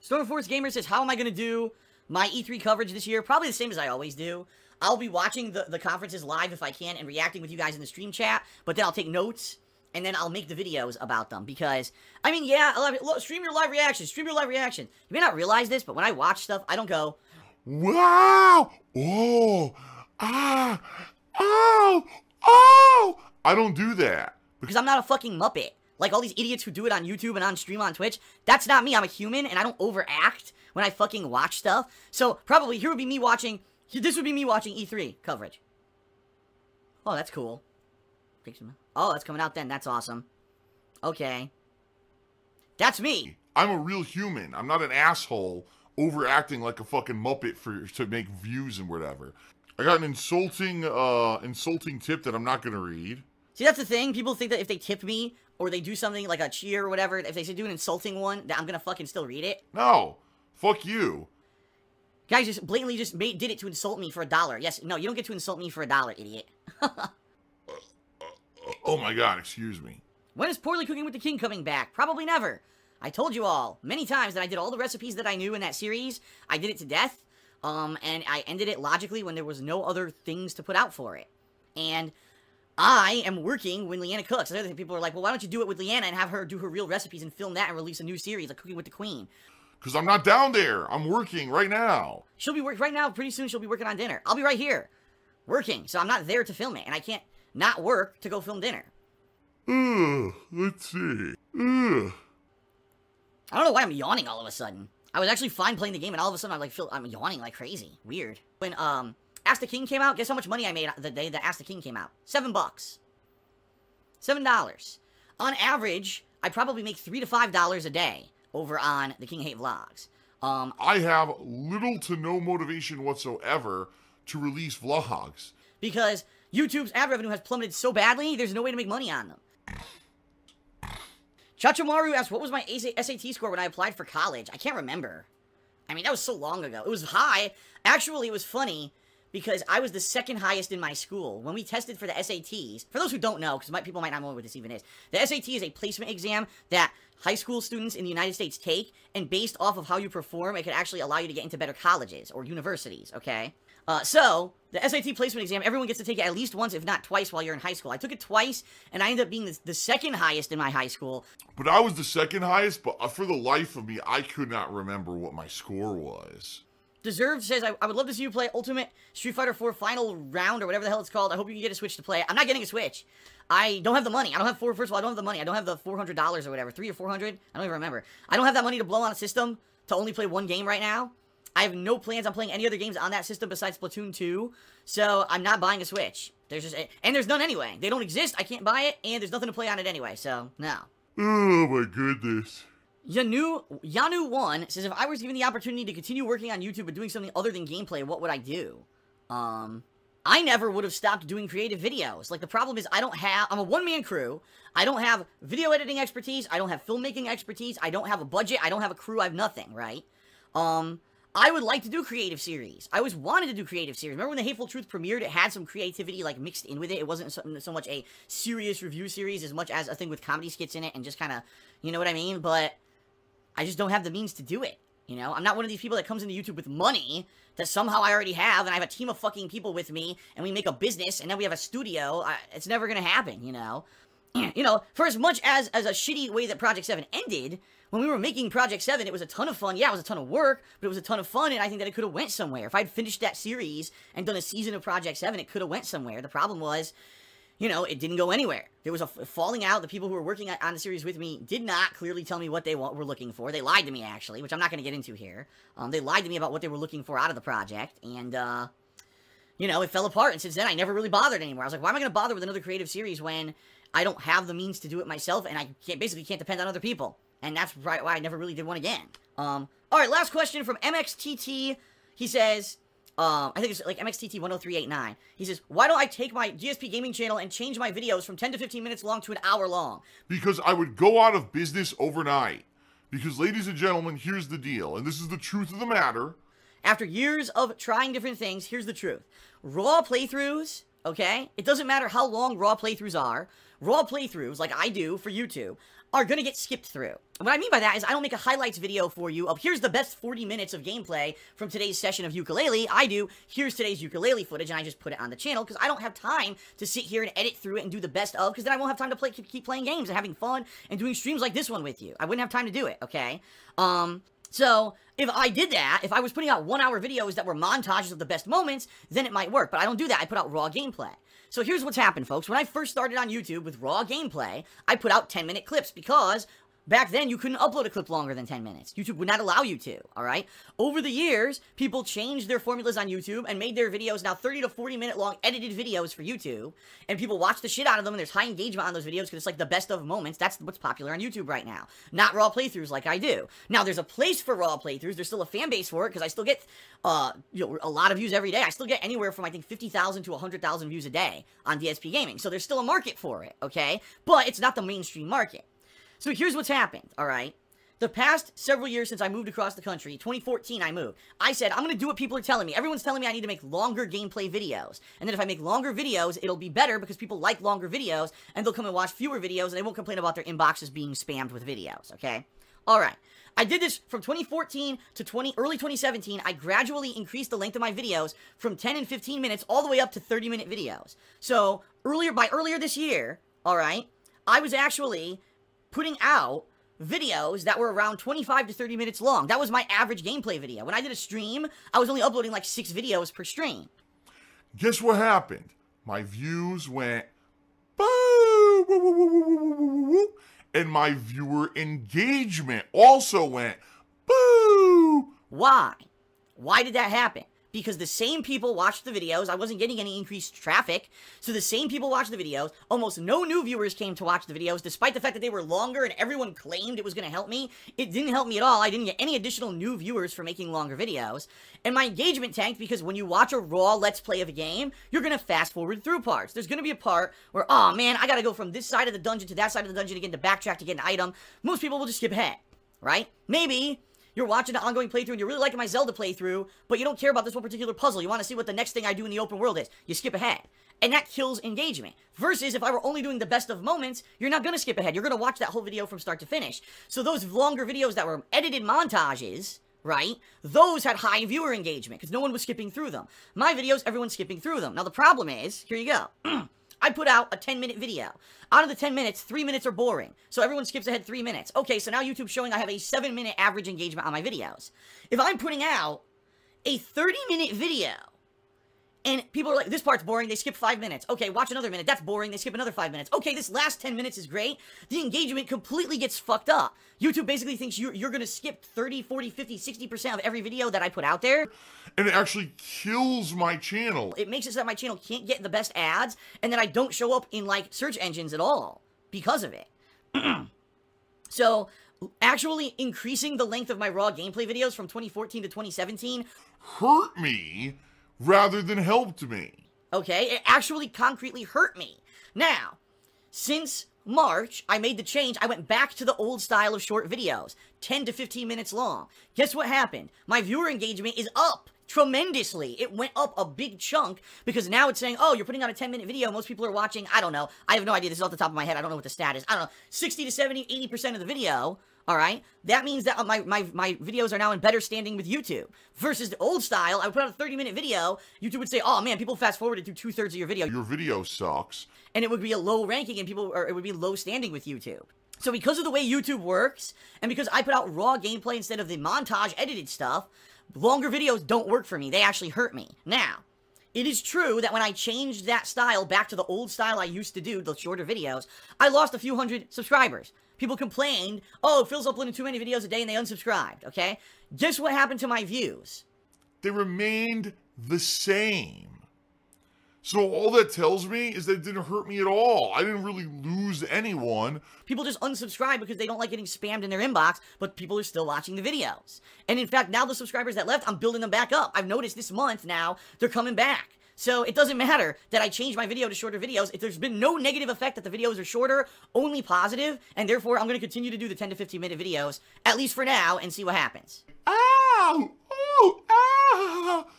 Stormforce Gamer says, how am I going to do my E3 coverage this year? Probably the same as I always do. I'll be watching the conferences live if I can and reacting with you guys in the stream chat, but then I'll take notes, and then I'll make the videos about them, because, I mean, yeah, stream your live reaction, stream your live reaction. You may not realize this, but when I watch stuff, I don't go, wow, oh, ah, oh, oh. I don't do that. Because I'm not a fucking Muppet. Like all these idiots who do it on YouTube and on stream on Twitch. That's not me. I'm a human, and I don't overact when I fucking watch stuff. So, probably, here would be me watching, this would be me watching E3 coverage. Oh, that's cool. Oh, that's coming out then. That's awesome. Okay. That's me. I'm a real human. I'm not an asshole overacting like a fucking Muppet to make views and whatever. I got an insulting tip that I'm not gonna read. See, that's the thing. People think that if they tip me, or they do something like a cheer or whatever, if they do an insulting one, that I'm gonna fucking still read it. No. Fuck you. Guys just blatantly did it to insult me for $1. Yes, no, you don't get to insult me for $1, idiot. Oh my god, excuse me. When is Poorly Cooking with the King coming back? Probably never. I told you all many times that I did all the recipes that I knew in that series. I did it to death. And I ended it logically when there was no other things to put out for it. And I am working when Leanna cooks. Other people are like, well, why don't you do it with Leanna and have her do her real recipes and film that and release a new series, like Cooking with the Queen? Because I'm not down there. I'm working right now. She'll be working right now. Pretty soon she'll be working on dinner. I'll be right here working. So I'm not there to film it. And I can't not work to go film dinner. Let's see. I don't know why I'm yawning all of a sudden. I was actually fine playing the game, and all of a sudden I'm yawning like crazy. Weird. When Ask the King came out, guess how much money I made the day that Ask the King came out? $7. $7. On average, I probably make $3 to $5 a day over on the King Hate Vlogs. I have little to no motivation whatsoever to release vlogs. Because YouTube's ad revenue has plummeted so badly, there's no way to make money on them. Chachomaru asked, what was my SAT score when I applied for college? I can't remember. I mean, that was so long ago. It was high. Actually, it was funny because I was the second highest in my school. When we tested for the SATs, for those who don't know, because people might not know what this even is, the SAT is a placement exam that high school students in the United States take, and based off of how you perform, it could actually allow you to get into better colleges or universities, okay? So, the SAT placement exam, everyone gets to take it at least once, if not twice, while you're in high school. I took it twice, and I ended up being the second highest in my high school. But I was the second highest, but for the life of me, I could not remember what my score was. Deserved says, I would love to see you play Ultimate Street Fighter 4 Final Round, or whatever the hell it's called. I hope you can get a Switch to play it. I'm not getting a Switch. I don't have the money. First of all, I don't have the money. I don't have the $400 or whatever. $300 or $400? I don't even remember. I don't have that money to blow on a system to only play one game right now. I have no plans on playing any other games on that system besides Splatoon 2, so I'm not buying a Switch. And there's none anyway. They don't exist, I can't buy it, and there's nothing to play on it anyway, so, no. Oh my goodness. Yanu1 says, if I was given the opportunity to continue working on YouTube but doing something other than gameplay, what would I do? I never would have stopped doing creative videos. Like, the problem is I'm a one-man crew. I don't have video editing expertise. I don't have filmmaking expertise. I don't have a budget. I don't have a crew. I have nothing, right? I would like to do creative series. I always wanted to do creative series. Remember when The Hateful Truth premiered? It had some creativity, like, mixed in with it. It wasn't so much a serious review series as much as a thing with comedy skits in it and just kind of, you know what I mean? But I just don't have the means to do it, you know? I'm not one of these people that comes into YouTube with money that somehow I already have, and I have a team of fucking people with me, and we make a business, and then we have a studio. It's never gonna happen, you know? You know, for as much as a shitty way that Project 7 ended, when we were making Project 7, it was a ton of fun. Yeah, it was a ton of work, but it was a ton of fun, and I think that it could have went somewhere. If I'd finished that series and done a season of Project 7, it could have went somewhere. The problem was, you know, it didn't go anywhere. There was a falling out. The people who were working on the series with me did not clearly tell me what they were looking for. They lied to me, actually, which I'm not going to get into here. They lied to me about what they were looking for out of the project, and, you know, it fell apart, and since then, I never really bothered anymore. I was like, why am I going to bother with another creative series when I don't have the means to do it myself, and I basically can't depend on other people? And that's why I never really did one again. Alright, last question from MXTT. He says, I think it's like MXTT10389. He says, why don't I take my DSP Gaming channel and change my videos from 10 to 15 minutes long to an hour long? Because I would go out of business overnight. Because, ladies and gentlemen, here's the deal, and this is the truth of the matter. After years of trying different things, here's the truth. Raw playthroughs, okay? It doesn't matter how long raw playthroughs are. Raw playthroughs, like I do for YouTube, are gonna get skipped through. And what I mean by that is I don't make a highlights video for you of here's the best 40 minutes of gameplay from today's session of ukulele. I do, here's today's ukulele footage, and I just put it on the channel because I don't have time to sit here and edit through it and do the best of, because then I won't have time to keep playing games and having fun and doing streams like this one with you. I wouldn't have time to do it, okay? So, if I did that, if I was putting out 1-hour videos that were montages of the best moments, then it might work, but I don't do that. I put out raw gameplay. So here's what's happened, folks. When I first started on YouTube with raw gameplay, I put out 10-minute clips because back then you couldn't upload a clip longer than 10 minutes. YouTube would not allow you to, alright? Over the years, people changed their formulas on YouTube and made their videos now 30 to 40 minute long edited videos for YouTube, and people watch the shit out of them, and there's high engagement on those videos because it's like the best of moments. That's what's popular on YouTube right now. Not raw playthroughs like I do. Now, there's a place for raw playthroughs. There's still a fan base for it because I still get you know, a lot of views every day. I still get anywhere from, I think, 50,000 to 100,000 views a day on DsPgaming. So there's still a market for it, okay? But it's not the mainstream market. So here's what's happened, alright? The past several years since I moved across the country, 2014 I moved, I said, I'm going to do what people are telling me. Everyone's telling me I need to make longer gameplay videos. And then if I make longer videos, it'll be better because people like longer videos, and they'll come and watch fewer videos, and they won't complain about their inboxes being spammed with videos, okay? Alright. I did this from 2014 to early 2017. I gradually increased the length of my videos from 10 and 15 minutes all the way up to 30-minute videos. So, earlier this year, alright, I was actually putting out videos that were around 25 to 30 minutes long. That was my average gameplay video. When I did a stream, I was only uploading like 6 videos per stream. Guess what happened? My views went boo, woo, woo, woo, woo, woo, woo, woo, and my viewer engagement also went boo. Why? Why did that happen? Because the same people watched the videos. I wasn't getting any increased traffic. So the same people watched the videos. Almost no new viewers came to watch the videos, despite the fact that they were longer and everyone claimed it was going to help me. It didn't help me at all. I didn't get any additional new viewers for making longer videos. And my engagement tanked because when you watch a raw Let's Play of a game, you're going to fast forward through parts. There's going to be a part where, oh man, I got to go from this side of the dungeon to that side of the dungeon again to backtrack to get an item. Most people will just skip ahead, right? Maybe you're watching an ongoing playthrough and you're really liking my Zelda playthrough, but you don't care about this one particular puzzle. You want to see what the next thing I do in the open world is. You skip ahead. And that kills engagement. Versus if I were only doing the best of moments, you're not going to skip ahead. You're going to watch that whole video from start to finish. So those longer videos that were edited montages, right, those had high viewer engagement because no one was skipping through them. My videos, everyone's skipping through them. Now the problem is, here you go. I put out a 10-minute video. Out of the 10 minutes, 3 minutes are boring. So everyone skips ahead 3 minutes. Okay, so now YouTube's showing I have a 7-minute average engagement on my videos. If I'm putting out a 30-minute video, and people are like, this part's boring, they skip 5 minutes. Okay, watch another minute, that's boring, they skip another 5 minutes. Okay, this last 10 minutes is great. The engagement completely gets fucked up. YouTube basically thinks you're gonna skip 30, 40, 50, 60% of every video that I put out there. And it actually kills my channel. It makes it so that my channel can't get the best ads, and then I don't show up in, like, search engines at all because of it. So, actually increasing the length of my raw gameplay videos from 2014 to 2017 hurt me rather than helped me. Okay, it actually concretely hurt me. Now, since March, I made the change. I went back to the old style of short videos, 10 to 15 minutes long. Guess what happened? My viewer engagement is up tremendously. It went up a big chunk because now it's saying, oh, you're putting out a 10-minute video. Most people are watching, I don't know. I have no idea. This is off the top of my head. I don't know what the stat is. I don't know, 60 to 70, 80% of the video. All right, that means that my videos are now in better standing with YouTube. Versus the old style, I would put out a 30-minute video, YouTube would say, oh man, people fast forwarded through 2/3 of your video. Your video sucks. And it would be a low ranking and it would be low standing with YouTube. So because of the way YouTube works, and because I put out raw gameplay instead of the montage edited stuff, longer videos don't work for me. They actually hurt me. Now, it is true that when I changed that style back to the old style I used to do, the shorter videos, I lost a few hundred subscribers. People complained, oh, Phil's uploading too many videos a day and they unsubscribed, okay? Guess what happened to my views? They remained the same. So all that tells me is that it didn't hurt me at all. I didn't really lose anyone. People just unsubscribe because they don't like getting spammed in their inbox, but people are still watching the videos. And in fact, now the subscribers that left, I'm building them back up. I've noticed this month now, they're coming back. So it doesn't matter that I changed my video to shorter videos. If there's been no negative effect that the videos are shorter, only positive, and therefore I'm going to continue to do the 10 to 15 minute videos, at least for now, and see what happens. Ow! Oh, ow!